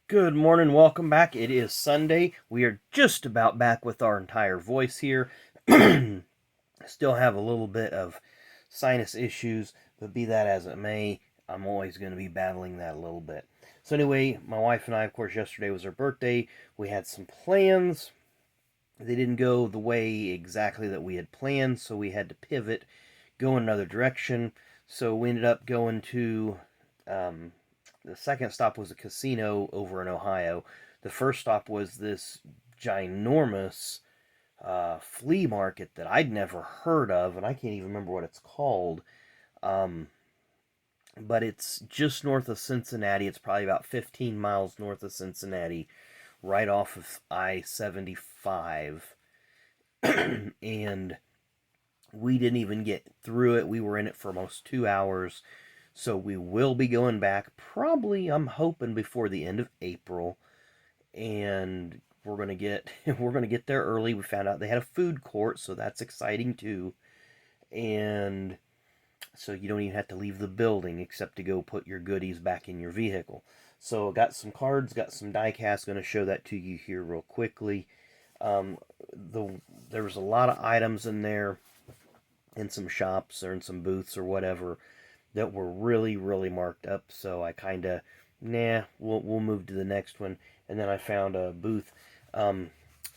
Good morning, welcome back. It is Sunday. We are just about back with our entire voice here. Still have a little bit of sinus issues, but be that as it may, I'm always going to be battling that a little bit. So anyway, my wife and I, of course, yesterday was her birthday. We had some plans. They didn't go the way exactly that we had planned, so we had to pivot, go in another direction. So we ended up going to the second stop was a casino over in Ohio. The first stop was this ginormous flea market that I'd never heard of, and I can't even remember what it's called. Um, but it's just north of Cincinnati. It's probably about 15 miles north of Cincinnati, right off of I-75. And we didn't even get through it. We were in it for almost 2 hours. So we will be going back probably, I'm hoping, before the end of April. And we're gonna get we're gonna get there early. We found out they had a food court, so that's exciting too. And so you don't even have to leave the building except to go put your goodies back in your vehicle. So got some cards, got some die casts. Going to show that to you here real quickly. Um, there was a lot of items in there, in some shops or in some booths or whatever, that were really marked up. So I kind of, we'll move to the next one. And then I found a booth.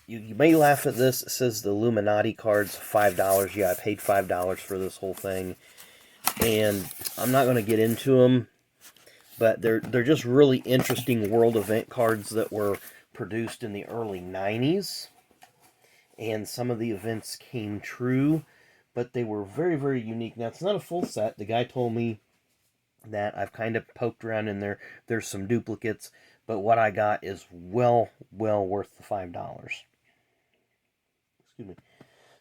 You may laugh at this. It says the Illuminati cards, $5. Yeah, I paid $5 for this whole thing. And I'm not going to get into them, but they're just really interesting world event cards that were produced in the early 90s. And some of the events came true, but they were very unique. Now, it's not a full set. The guy told me that I've kind of poked around in there. There's some duplicates, but what I got is well worth the $5. Excuse me.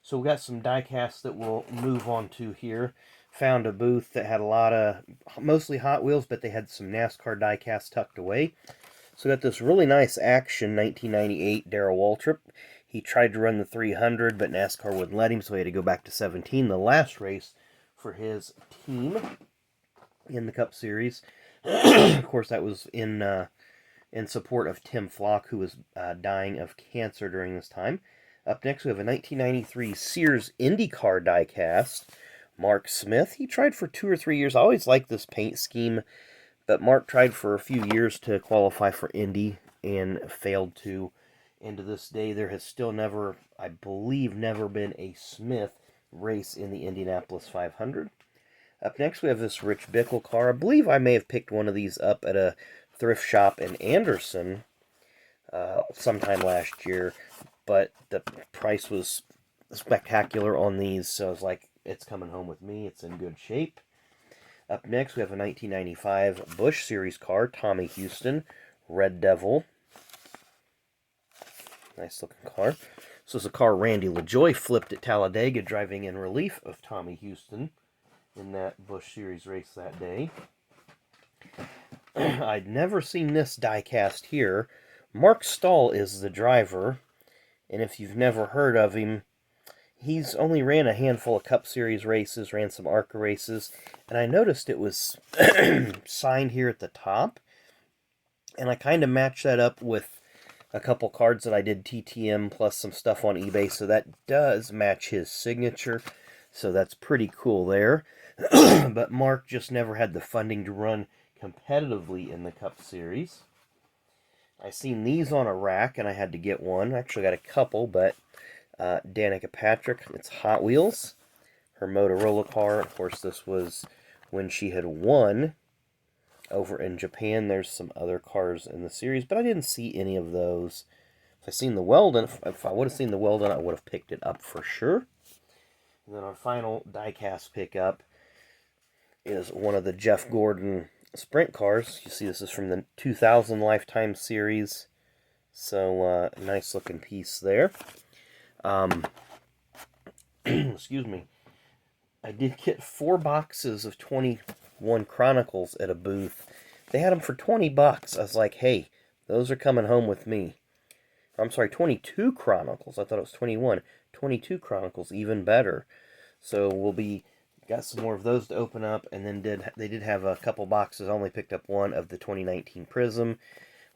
So we got some die casts that we'll move on to here. Found a booth that had a lot of, mostly Hot Wheels, but they had some NASCAR die casts tucked away. So we got this really nice Action 1998 Darrell Waltrip. He tried to run the 300, but NASCAR wouldn't let him, so he had to go back to 17, the last race for his team in the Cup Series. Of course, that was in support of Tim Flock, who was dying of cancer during this time. Up next, we have a 1993 Sears IndyCar diecast. Mark Smith. He tried for 2 or 3 years. I always liked this paint scheme, but Mark tried for a few years to qualify for Indy and failed to. And to this day, there has still never, I believe, never been a Smith race in the Indianapolis 500. Up next, we have this Rich Bickle car. I believe I may have picked one of these up at a thrift shop in Anderson sometime last year, but the price was spectacular on these, so I was like, it's coming home with me. It's in good shape. Up next, we have a 1995 Busch Series car, Tommy Houston, Red Devil. Nice looking car. This is a car Randy LaJoy flipped at Talladega, driving in relief of Tommy Houston in that Busch Series race that day. I'd never seen this die cast here. Mark Stahl is the driver, and if you've never heard of him, he's only ran a handful of Cup Series races, ran some ARCA races, and I noticed it was signed here at the top, and I kind of matched that up with a couple cards that I did TTM plus some stuff on eBay, so that does match his signature, so that's pretty cool there. But Mark just never had the funding to run competitively in the Cup Series. I seen these on a rack, and I had to get one. I actually got a couple, but Danica Patrick, it's Hot Wheels. Her Motorola car, of course, this was when she had won over in Japan. There's some other cars in the series, but I didn't see any of those. If I would have seen the Weldon, I would have picked it up for sure. And then our final diecast pickup is one of the Jeff Gordon sprint cars. You see, this is from the 2000 Lifetime Series. So, nice looking piece there. Excuse me. I did get 4 boxes of 21 Chronicles at a booth. They had them for $20. I was like, hey, those are coming home with me. I'm sorry, 22 Chronicles. I thought it was 21. 22 Chronicles, even better. So got some more of those to open up, and then they did have a couple boxes. I only picked up one of the 2019 Prism.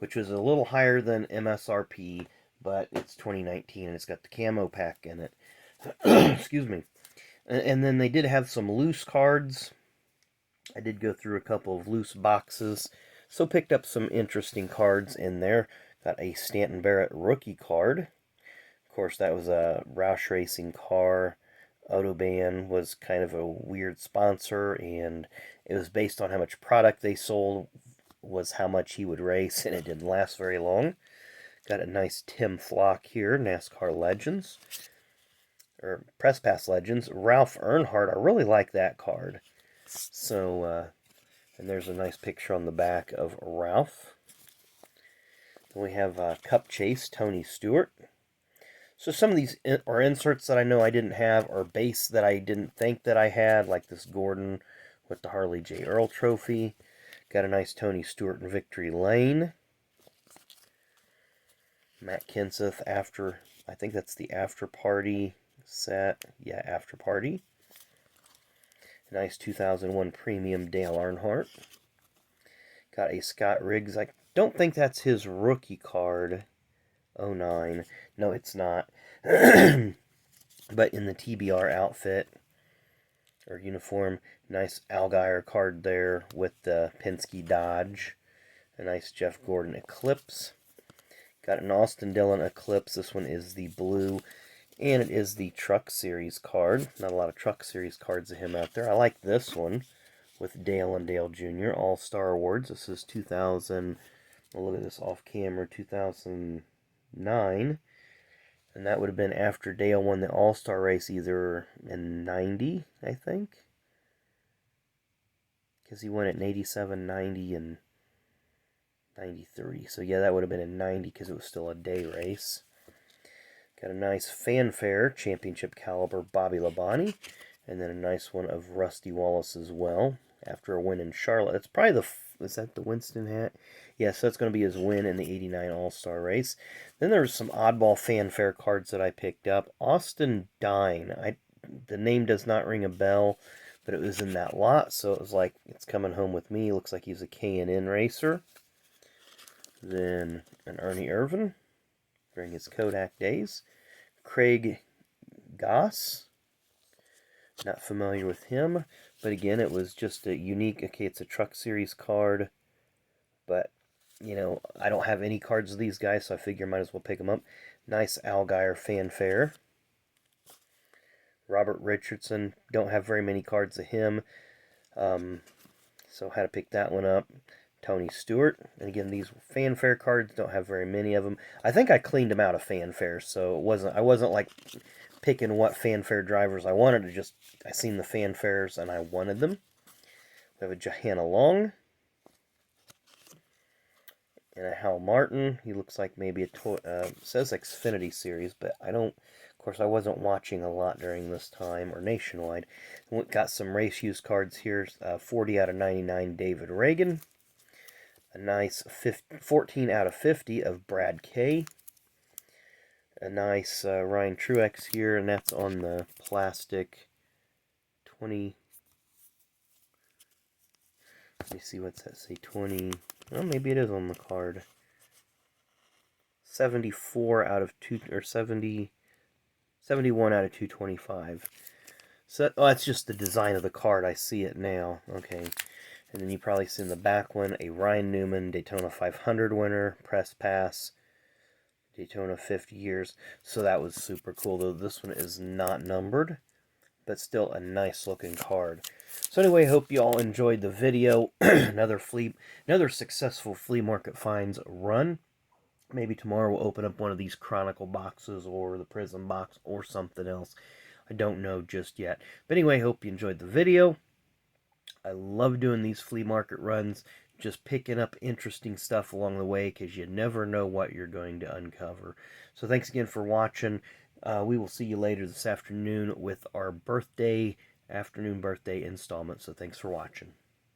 which was a little higher than MSRP, but it's 2019 and it's got the camo pack in it. Excuse me. And then they did have some loose cards. I did go through a couple of loose boxes, so picked up some interesting cards in there. Got a Stanton Barrett rookie card. Of course, that was a Roush Racing car. Autobahn was kind of a weird sponsor, and it was based on how much product they sold was how much he would race, and it didn't last very long. Got a nice Tim Flock here, NASCAR Legends, or Press Pass Legends. Ralph Earnhardt, I really like that card. So, and there's a nice picture on the back of Ralph. Then we have Cup Chase, Tony Stewart. So some of these are inserts that I know I didn't have, or base that I didn't think that I had, like this Gordon with the Harley J. Earl trophy. Got a nice Tony Stewart in Victory Lane. Matt Kenseth after, I think that's the After Party set. Yeah, After Party. Nice 2001 Premium Dale Earnhardt. Got a Scott Riggs. I don't think that's his rookie card. 09. No, it's not. But in the TBR outfit, or uniform, nice Allgaier card there with the Penske Dodge. A nice Jeff Gordon Eclipse. Got an Austin Dillon Eclipse. This one is the blue. And it is the Truck Series card. Not a lot of Truck Series cards of him out there. I like this one with Dale and Dale Jr. All-Star Awards. This is 2000. I'll look at this off camera. 2009. And that would have been after Dale won the All-Star race either in 90, I think. Because he won it in 87, 90, and 93. So yeah, that would have been in 90 because it was still a day race. Got a nice Fanfare Championship Caliber Bobby Labonte. And then a nice one of Rusty Wallace as well. After a win in Charlotte. That's probably the... Is that the Winston hat? Yes, that's going to be his win in the 89 All-Star race. Then there's some oddball Fanfare cards that I picked up. Austin Dine. The name does not ring a bell, but it was in that lot. So it was like, it's coming home with me. Looks like he's a K&N racer. Then an Ernie Irvan during his Kodak days. Craig Goss. Not familiar with him, but again, it was just a unique, okay, it's a Truck Series card, but, you know, I don't have any cards of these guys, so I figure I might as well pick them up. Nice Allgaier Fanfare. Robert Richardson, don't have very many cards of him, so had to pick that one up. Tony Stewart, and again, these Fanfare cards, don't have very many of them. I think I cleaned them out of Fanfare, so I wasn't like picking what Fanfare drivers I wanted. I seen the Fanfares and I wanted them. We have a Johanna Long and a Hal Martin. He looks like maybe says Xfinity Series, but I don't. Of course, I wasn't watching a lot during this time, or nationwide. We got some race use cards here. 40 out of 99 David Reagan. A nice 14 out of 50 of Brad Kay. A nice Ryan Truex here, and that's on the plastic 20. Let me see, what's that say? 20. Well, maybe it is on the card. 74 out of 2, or 70. 71 out of 225. So that's just the design of the card. I see it now. Okay. And then you probably see in the back one a Ryan Newman Daytona 500 winner, press pass. Daytona 50 years. So that was super cool, though this one is not numbered, but still a nice looking card. So anyway, hope you all enjoyed the video. another successful flea market finds run. Maybe tomorrow we'll open up one of these Chronicle boxes or the Prism box or something else. I don't know just yet. But anyway, hope you enjoyed the video. I love doing these flea market runs. Just picking up interesting stuff along the way, because you never know what you're going to uncover. So thanks again for watching. We will see you later this afternoon with our afternoon birthday installment. So thanks for watching.